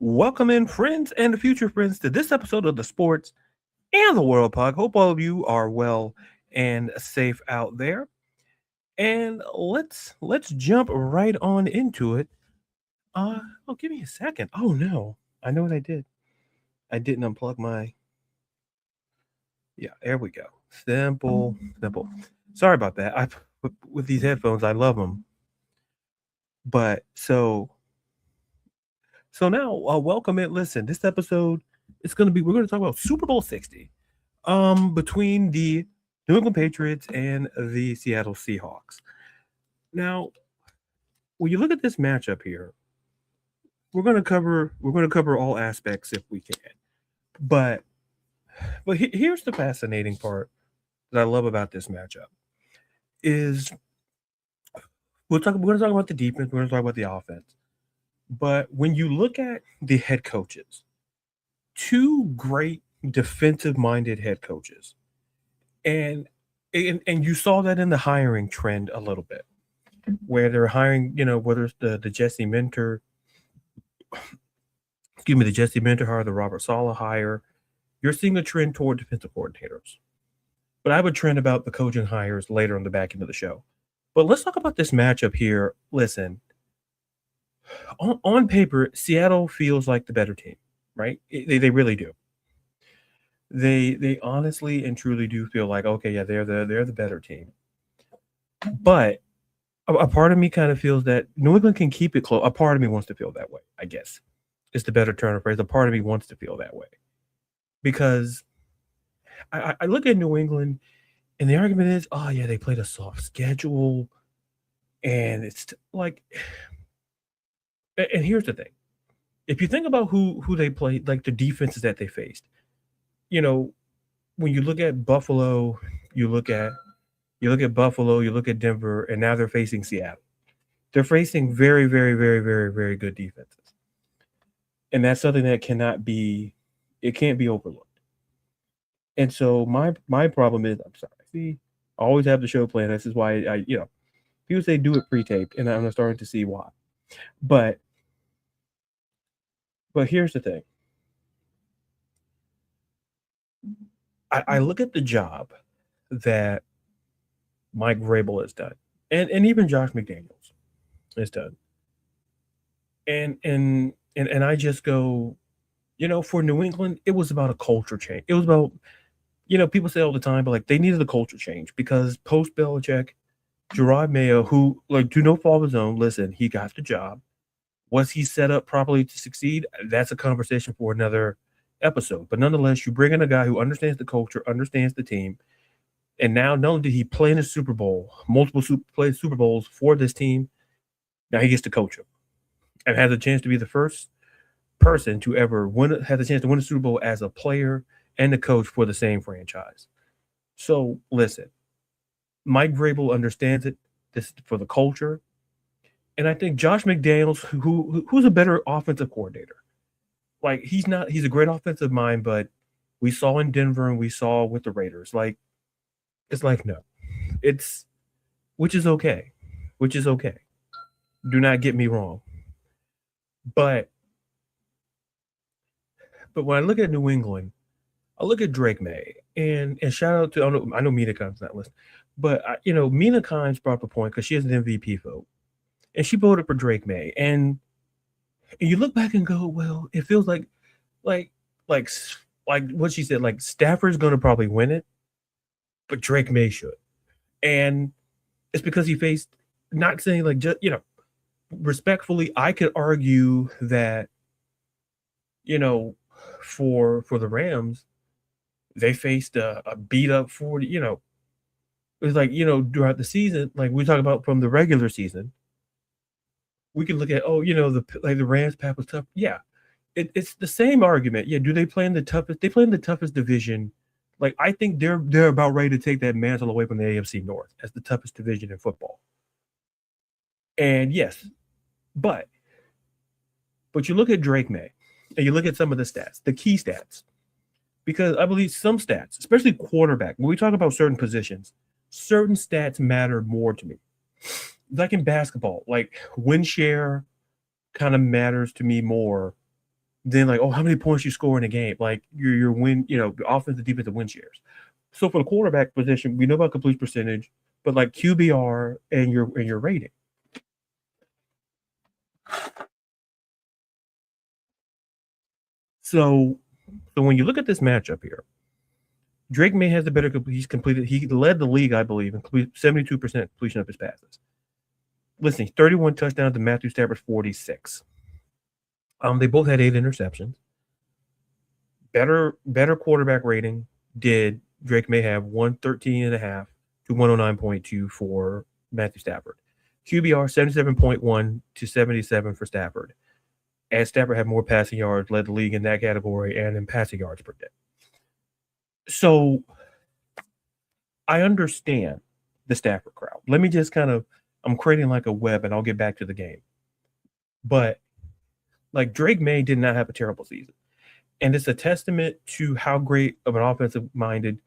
Welcome in, friends and future friends, to this episode of the Sports and the World Pod. Hope all of you are well and safe out there. And let's jump right on into it. Give me a second. Oh no, I know what I did. I didn't unplug my. Yeah, there we go. Simple. Sorry about that. I with these headphones, I love them. But so now, welcome in. Listen, this episode we're gonna talk about Super Bowl 60. Between the New England Patriots and the Seattle Seahawks. Now, when you look at this matchup here, we're gonna cover all aspects if we can. But here's the fascinating part that I love about this matchup is we're gonna talk about the defense, we're gonna talk about the offense. But when you look at the head coaches, two great defensive minded head coaches, and and you saw that in the hiring trend a little bit, where they're hiring, whether it's the Jesse Minter, the Jesse Minter hire, the Robert Saleh hire, you're seeing a trend toward defensive coordinators. But I have a trend about the coaching hires later on the back end of the show. But let's talk about this matchup here. Listen, on paper, Seattle feels like the better team, right? They really do. They honestly and truly do feel like, okay, yeah, they're the better team. But a part of me kind of feels that New England can keep it close. A part of me wants to feel that way, I guess. It's the better turn of phrase. A part of me wants to feel that way. Because I look at New England and the argument is, oh yeah, they played a soft schedule. And it's like, and here's the thing. If you think about who they played, like the defenses that they faced, when you look at Buffalo, you look at Buffalo, you look at Denver, and now they're facing Seattle. They're facing very, very, very, very, very good defenses. And that's something that can't be overlooked. And so my problem is, I'm sorry. See, I always have the show plan. This is why people say do it pre-taped, and I'm starting to see why. But here's the thing. I look at the job that Mike Vrabel has done, and even Josh McDaniels has done. And I just go, for New England, it was about a culture change. It was about, people say all the time, but like they needed a culture change because post Belichick, Gerard Mayo, who like do no fault of his own, listen, he got the job. Was he set up properly to succeed? That's a conversation for another episode. But nonetheless, you bring in a guy who understands the culture, understands the team, and now not only did he play in a Super Bowl, play Super Bowls for this team, now he gets to coach them and has a chance to be the first person to ever had the chance to win a Super Bowl as a player and a coach for the same franchise. So listen, Mike Vrabel understands it. This is for the culture, and I think Josh McDaniels, who's a better offensive coordinator. Like he's not. He's a great offensive mind, but we saw in Denver and we saw with the Raiders. Like it's like no, it's which is okay, which is okay. Do not get me wrong, but when I look at New England, I look at Drake May and shout out to I know Mina Kimes not listening, but Mina Kimes brought up a point because she has an MVP vote, and she voted for Drake May, and you look back and go, well, it feels like like like what she said, like Stafford's going to probably win it, but Drake May should, and it's because he faced. Not saying like just respectfully, I could argue that for the Rams, they faced a beat up 40, it was like, throughout the season, like we talk about from the regular season, we can look at, the Rams path was tough. Yeah. It's the same argument. Yeah. Do they play in the toughest? They play in the toughest division. Like, I think they're about ready to take that mantle away from the AFC North as the toughest division in football. And yes, but you look at Drake May and you look at some of the stats, the key stats, because I believe some stats, especially quarterback, when we talk about certain positions, certain stats matter more to me. Like in basketball, like win share kind of matters to me more then like, oh, how many points you score in a game? Like your win, offensive defensive win shares. So for the quarterback position, we know about complete percentage, but like QBR and your rating. So when you look at this matchup here, Drake May has the better. He led the league, I believe, in 72% completion of his passes. Listen, 31 touchdowns to Matthew Stafford's 46. They both had 8 interceptions. Better quarterback rating did Drake May have 113.5 to 109.2 for Matthew Stafford. QBR 77.1 to 77 for Stafford. And Stafford had more passing yards, led the league in that category, and in passing yards per day. So I understand the Stafford crowd. Let me just I'm creating like a web, and I'll get back to the game. But like Drake May did not have a terrible season. And it's a testament to how great of an offensive-minded,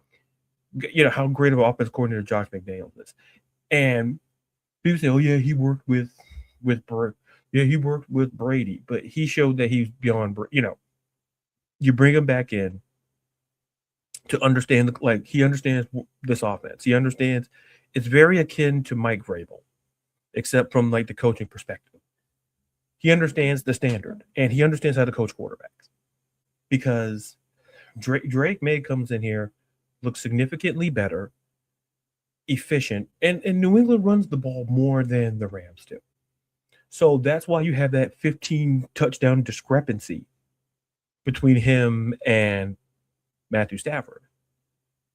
how great of an offensive coordinator Josh McDaniels is. And people say, oh, yeah, he worked with Brady, but he showed that he's beyond, you bring him back in to understand, he understands this offense. He understands it's very akin to Mike Vrabel, except from like the coaching perspective. He understands the standard, and he understands how to coach quarterbacks. Because Drake May comes in here, looks significantly better, efficient, and New England runs the ball more than the Rams do. So that's why you have that 15 touchdown discrepancy between him and Matthew Stafford.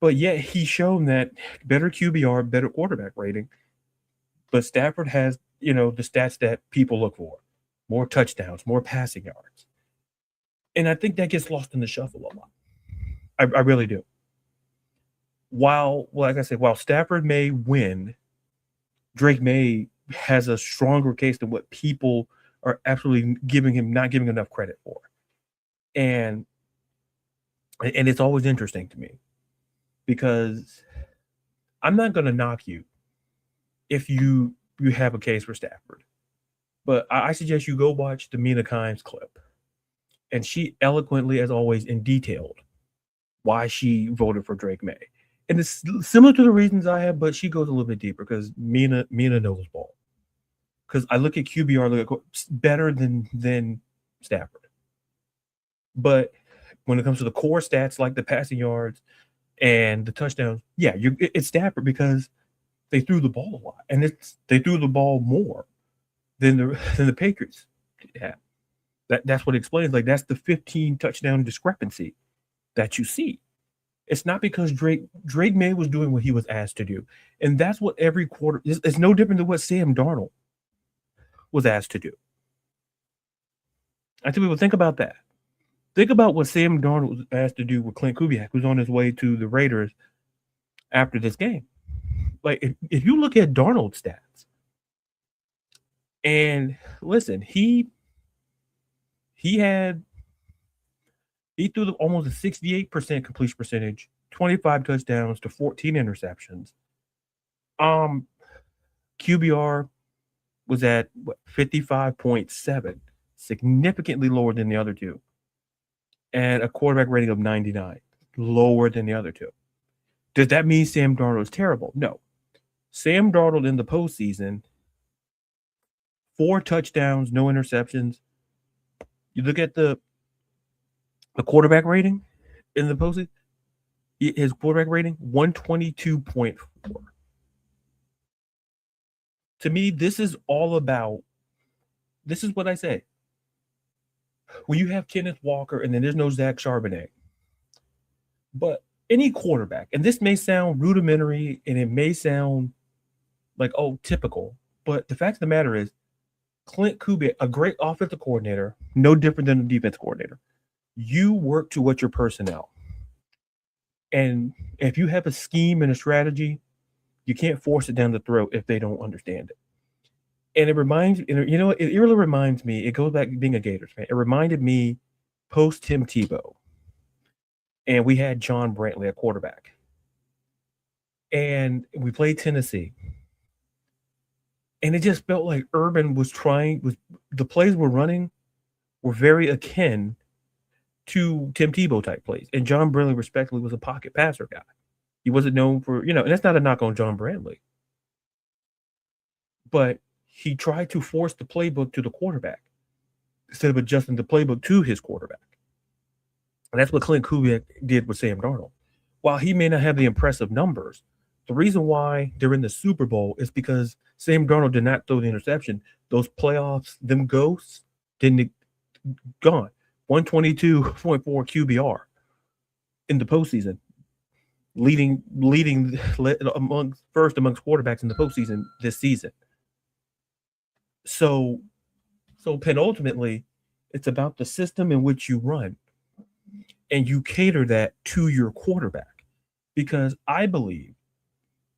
But yet he's shown that better QBR, better quarterback rating. But Stafford has, the stats that people look for. More touchdowns, more passing yards. And I think that gets lost in the shuffle a lot. I really do. While Stafford may win, Drake May has a stronger case than what people are absolutely not giving enough credit for. And it's always interesting to me because I'm not going to knock you if you have a case for Stafford. But I suggest you go watch the Mina Kimes clip. And she eloquently, as always, in detailed why she voted for Drake May. And it's similar to the reasons I have, but she goes a little bit deeper because Mina knows ball. Because I look at QBR, better than Stafford. But when it comes to the core stats like the passing yards and the touchdowns, yeah, it's Stafford because they threw the ball a lot, and they threw the ball more than the Patriots had. That's what it explains. Like that's the 15 touchdown discrepancy that you see. It's not because Drake May was doing what he was asked to do, and that's what every quarter is. It's no different than what Sam Darnold was asked to do. I think people think about that. Think about what Sam Darnold was asked to do with Clint Kubiak, who's on his way to the Raiders after this game. Like if you look at Darnold's stats, and listen, he threw almost a 68% completion percentage, 25 touchdowns to 14 interceptions. QBR was at 55.7, significantly lower than the other two. And a quarterback rating of 99, lower than the other two. Does that mean Sam Darnold is terrible? No. Sam Darnold in the postseason, 4 touchdowns, no interceptions. You look at the quarterback rating in the postseason, his quarterback rating, 122.4. To me, this is what I say. When you have Kenneth Walker and then there's no Zach Charbonnet, but any quarterback, and this may sound rudimentary and it may sound like, oh, typical, but the fact of the matter is, Clint Kubiak, a great offensive coordinator, no different than a defense coordinator. You work to what your personnel. And if you have a scheme and a strategy, you can't force it down the throat if they don't understand it. And it really reminds me, it goes back to being a Gators fan. It reminded me post Tim Tebow. And we had John Brantley at quarterback. And we played Tennessee. And it just felt like Urban the plays we're running were very akin to Tim Tebow type plays. And John Bradley, respectfully, was a pocket passer guy. He wasn't known for, and that's not a knock on John Bradley. But he tried to force the playbook to the quarterback instead of adjusting the playbook to his quarterback. And that's what Clint Kubiak did with Sam Darnold. While he may not have the impressive numbers, the reason why they're in the Super Bowl is because Sam Darnold did not throw the interception. Those playoffs, them ghosts, didn't gone. 122.4 QBR in the postseason, leading amongst quarterbacks in the postseason this season. So penultimately, it's about the system in which you run, and you cater that to your quarterback. Because I believe,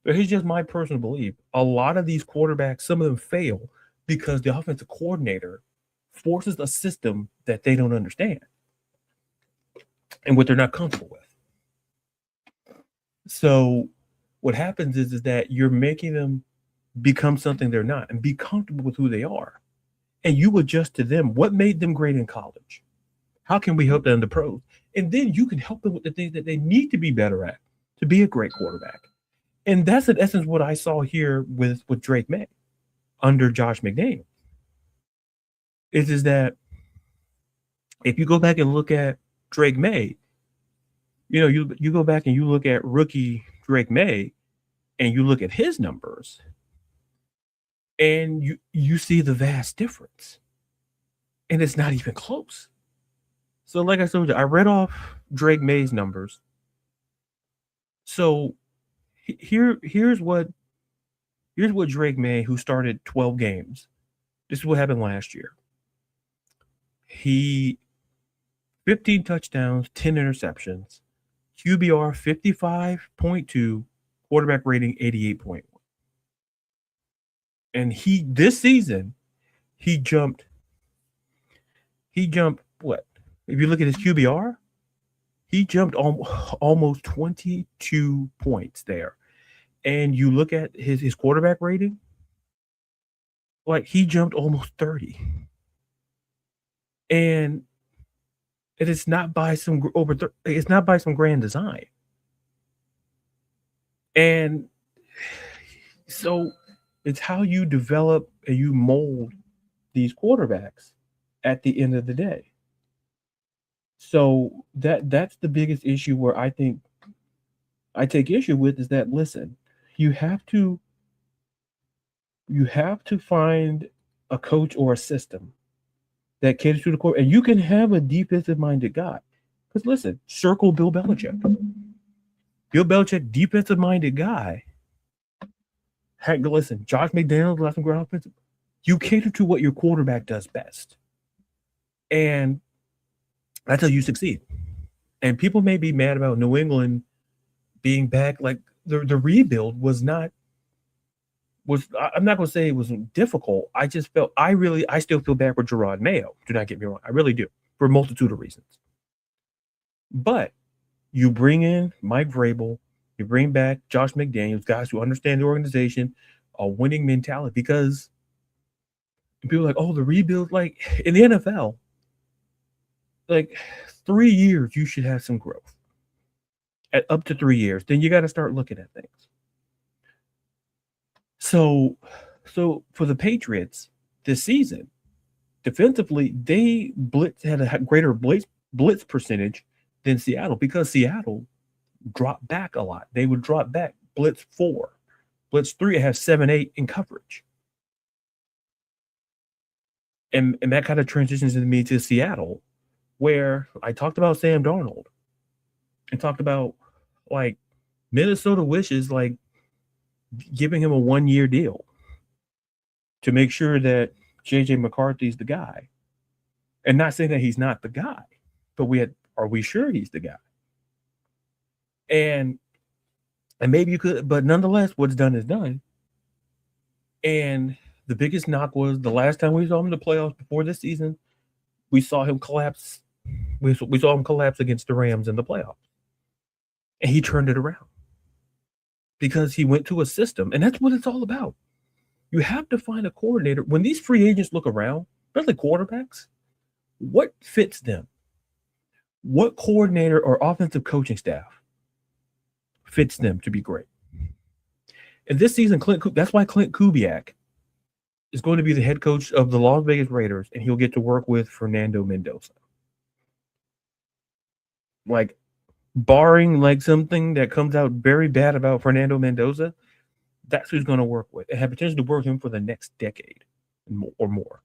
but here's just my personal belief, a lot of these quarterbacks, some of them fail because the offensive coordinator forces a system that they don't understand and what they're not comfortable with. So what happens is that you're making them become something they're not and be comfortable with who they are. And you adjust to them. What made them great in college? How can we help them in the pros? And then you can help them with the things that they need to be better at to be a great quarterback. And that's in essence what I saw here with Drake May under Josh McDaniels. Is that if you go back and look at Drake May, you go back and you look at rookie Drake May and you look at his numbers and you see the vast difference. And it's not even close. So like I told you, I read off Drake May's numbers. So here's what Drake May, who started 12 games, this is what happened last year. He 15 touchdowns, 10 interceptions, QBR 55.2, quarterback rating 88.1. And this season, he jumped what? If you look at his QBR, he jumped almost 22 points there. And you look at his quarterback rating, like he jumped almost 30. And it is not by some it's not by some grand design. And so it's how you develop and you mold these quarterbacks at the end of the day. So that's the biggest issue where I think I take issue with is that, listen, you have to find a coach or a system that caters to the core, and you can have a defensive-minded guy. Because listen, circle Bill Belichick. Bill Belichick, defensive-minded guy. Heck, listen, Josh McDaniels, left and ground offensive. You cater to what your quarterback does best, and that's how you succeed. And people may be mad about New England being back. Like the rebuild was not. I'm not going to say it was difficult. I just felt I still feel bad for Gerard Mayo. Do not get me wrong. I really do, for a multitude of reasons. But you bring in Mike Vrabel, you bring back Josh McDaniels, guys who understand the organization, a winning mentality, because people are like, oh, the rebuild, like in the NFL, like 3 years, you should have some growth. At up to 3 years, then you got to start looking at things. So for the Patriots this season, defensively, they had a greater blitz percentage than Seattle because Seattle dropped back a lot. They would drop back blitz 4, blitz 3, it has 7-8 in coverage. And that kind of transitions me to Seattle, where I talked about Sam Darnold and talked about like Minnesota wishes like giving him a 1-year deal to make sure that JJ McCarthy's the guy. And not saying that he's not the guy, but are we sure he's the guy? And maybe you could, but nonetheless, what's done is done. And the biggest knock was the last time we saw him in the playoffs before this season, we saw him collapse. We saw him collapse against the Rams in the playoffs. And he turned it around because he went to a system. And that's what it's all about. You have to find a coordinator. When these free agents look around, especially quarterbacks, what fits them? What coordinator or offensive coaching staff fits them to be great? And this season, that's why Clint Kubiak is going to be the head coach of the Las Vegas Raiders, and he'll get to work with Fernando Mendoza. Like, barring like something that comes out very bad about Fernando Mendoza, that's who's going to work with and have potential to work with him for the next decade or more.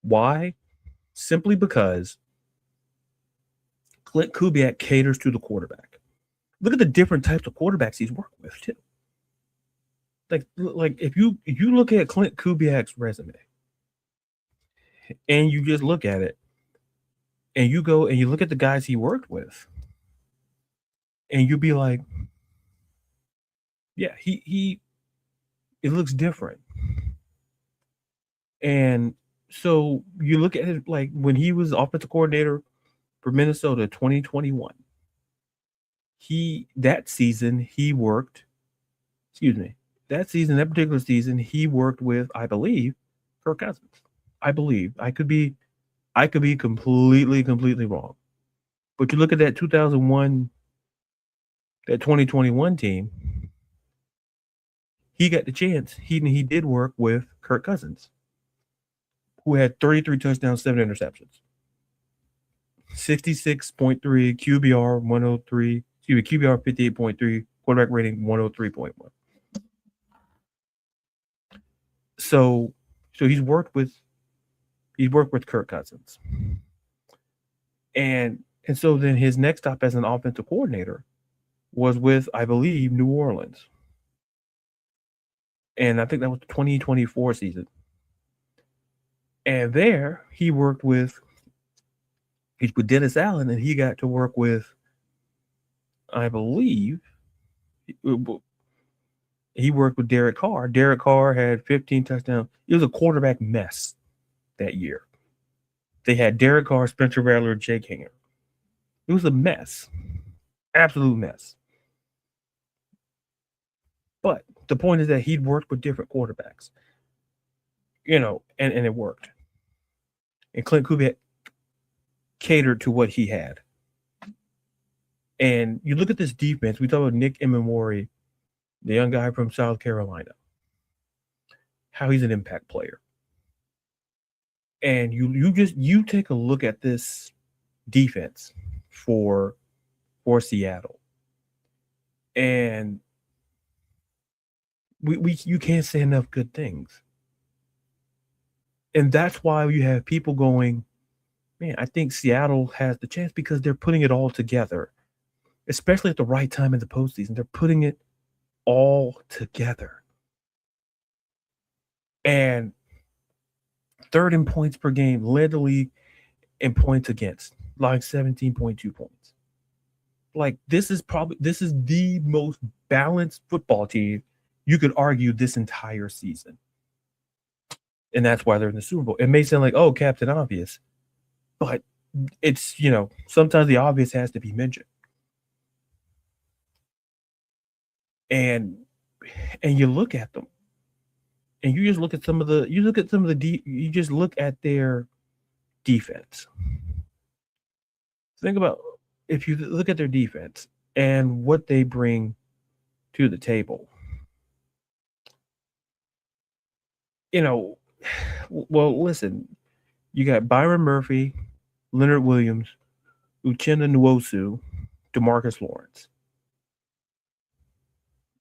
Why? Simply because Clint Kubiak caters to the quarterback. Look at the different types of quarterbacks he's worked with too. Like if you look at Clint Kubiak's resume and you just look at it and you go and you look at the guys he worked with and you'd be like, yeah, it looks different. And so you look at it like when he was offensive coordinator for Minnesota 2021. That particular season, he worked with, I believe, Kirk Cousins. I believe. I could be completely wrong. But you look at that 2021 team, he got the chance. He did work with Kirk Cousins, who had 33 touchdowns, 7 interceptions. 66.3 QBR 103, QBR 58.3, quarterback rating 103.1. So he's worked with Kirk Cousins. And so then his next stop as an offensive coordinator was with, I believe, New Orleans. And I think that was the 2024 season. And there he worked with Dennis Allen, and he got to work with, I believe, he worked with Derek Carr. Derek Carr had 15 touchdowns. It was a quarterback mess that year. They had Derek Carr, Spencer Rattler, Jake Hanger. It was a mess. Absolute mess. But the point is that he'd worked with different quarterbacks. And it worked. And Clint Kubiak catered to what he had. And you look at this defense, we talk about Nick Emmanwori, the young guy from South Carolina, how he's an impact player. And you take a look at this defense for Seattle. And you can't say enough good things. And that's why you have people going, man, I think Seattle has the chance because they're putting it all together, especially at the right time in the postseason. They're putting it all together. And third in points per game, led the league in points against, like 17.2 points. Like this is the most balanced football team you could argue this entire season. And that's why they're in the Super Bowl. It may sound like, oh, Captain Obvious, but it's, sometimes the obvious has to be mentioned. And you look at them and you just look at you just look at their defense. Think about if you look at their defense and what they bring to the table. Well, listen, you got Byron Murphy, Leonard Williams, Uchenna Nwosu, DeMarcus Lawrence.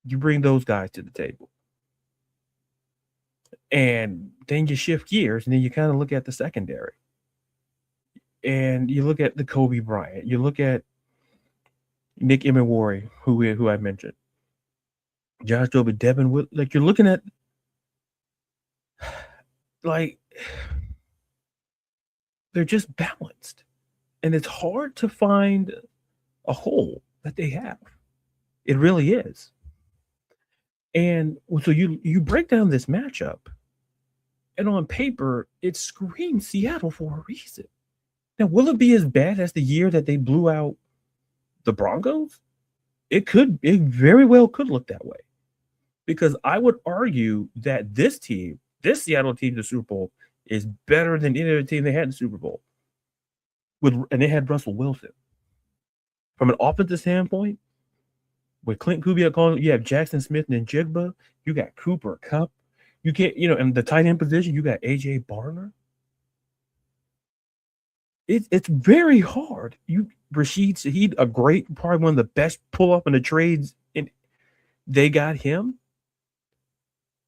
You bring those guys to the table. And then you shift gears and then you kind of look at the secondary. And you look at the Kobe Bryant. You look at Nick Emmanwori, who I mentioned. Josh Jobe, Devin Wood. Like you're looking at like they're just balanced. And it's hard to find a hole that they have. It really is. And so you break down this matchup, and on paper, it screams Seattle for a reason. Now, will it be as bad as the year that they blew out the Broncos? It very well could look that way. Because I would argue that this Seattle team in the Super Bowl is better than any other team they had in the Super Bowl. and they had Russell Wilson. From an offensive standpoint, with Clint Kubiak calling, you have Jackson Smith and Jigba. You got Cooper Kupp. You can't, and the tight end position, you got AJ Barner. It's very hard. Rashid Shaheed, a great, probably one of the best pull up in the trades, and they got him.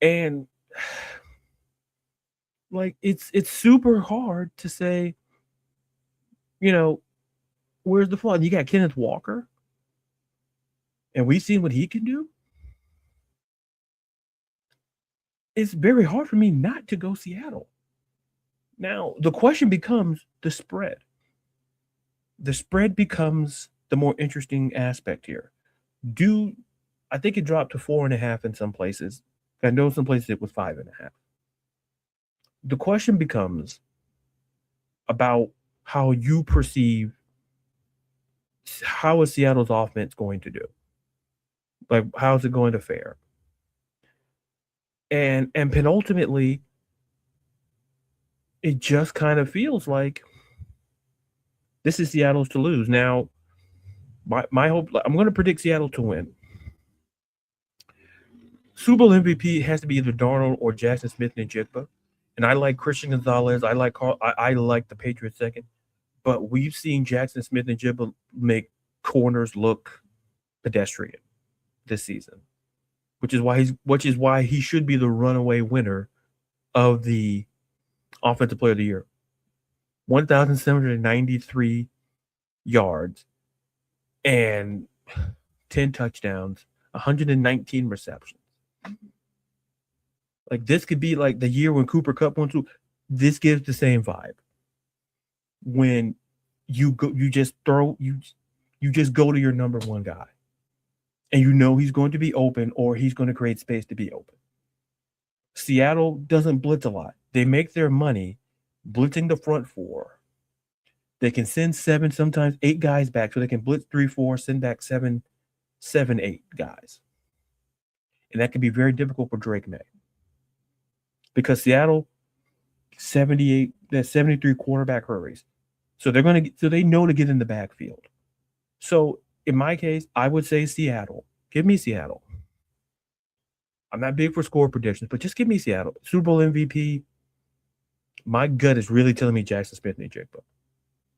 And like it's super hard to say, where's the flaw? You got Kenneth Walker, and we've seen what he can do. It's very hard for me not to go Seattle. Now, the question becomes the spread. The spread becomes the more interesting aspect here. I think it dropped to 4.5 in some places. I know some places it was 5.5. The question becomes about how you perceive how is Seattle's offense going to do? Like, how's it going to fare? And penultimately, it just kind of feels like this is Seattle's to lose. Now, my hope, I'm going to predict Seattle to win. Super Bowl MVP has to be either Darnold or Jackson Smith and Jigba. And I like Christian Gonzalez. I like I like the Patriots second. But we've seen Jackson Smith and Jigba make corners look pedestrian this season, which is why he should be the runaway winner of the Offensive Player of the Year. 1,793 yards and 10 touchdowns, 119 receptions. Like, this could be like the year when Cooper Kupp went to. This gives the same vibe. When you just go to your number one guy, and he's going to be open or he's going to create space to be open. Seattle doesn't blitz a lot. They make their money blitzing the front four. They can send 7, sometimes 8 guys back, so they can blitz 3, 4, send back 7, 8 guys. And that can be very difficult for Drake May. Because Seattle, 73 quarterback hurries. So they know to get in the backfield. So in my case, I would say Seattle. Give me Seattle. I'm not big for score predictions, but just give me Seattle. Super Bowl MVP. My gut is really telling me Jackson Smith and Jigba,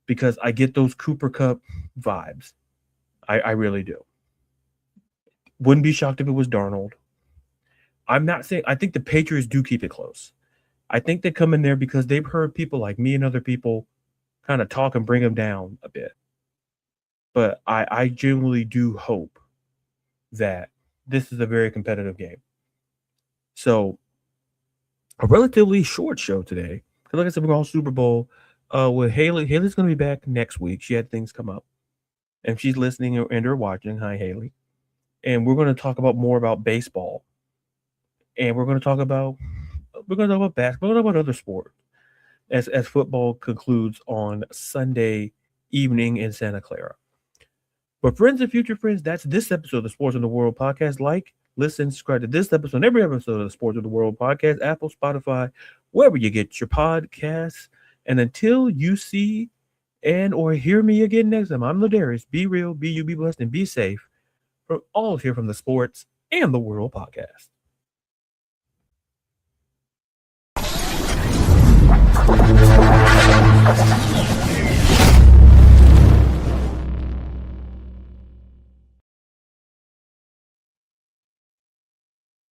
because I get those Cooper Kupp vibes. I really do. Wouldn't be shocked if it was Darnold. I'm not saying – I think the Patriots do keep it close. I think they come in there because they've heard people like me and other people kind of talk and bring them down a bit. But I genuinely do hope that this is a very competitive game. So, a relatively short show today. Because like I said, we're on Super Bowl with Haley. Haley's going to be back next week. She had things come up. And she's listening and or watching. Hi, Haley. And we're going to talk more about baseball. And we're going to talk about basketball. We're going to talk about other sports as football concludes on Sunday evening in Santa Clara. But friends and future friends, that's this episode of the Sports of the World podcast. Like, listen, subscribe to this episode and every episode of the Sports of the World podcast, Apple, Spotify, wherever you get your podcasts. And until you see and or hear me again next time, I'm Ladarius. Be real, be you, be blessed, and be safe. From all here from the Sports and the World podcast.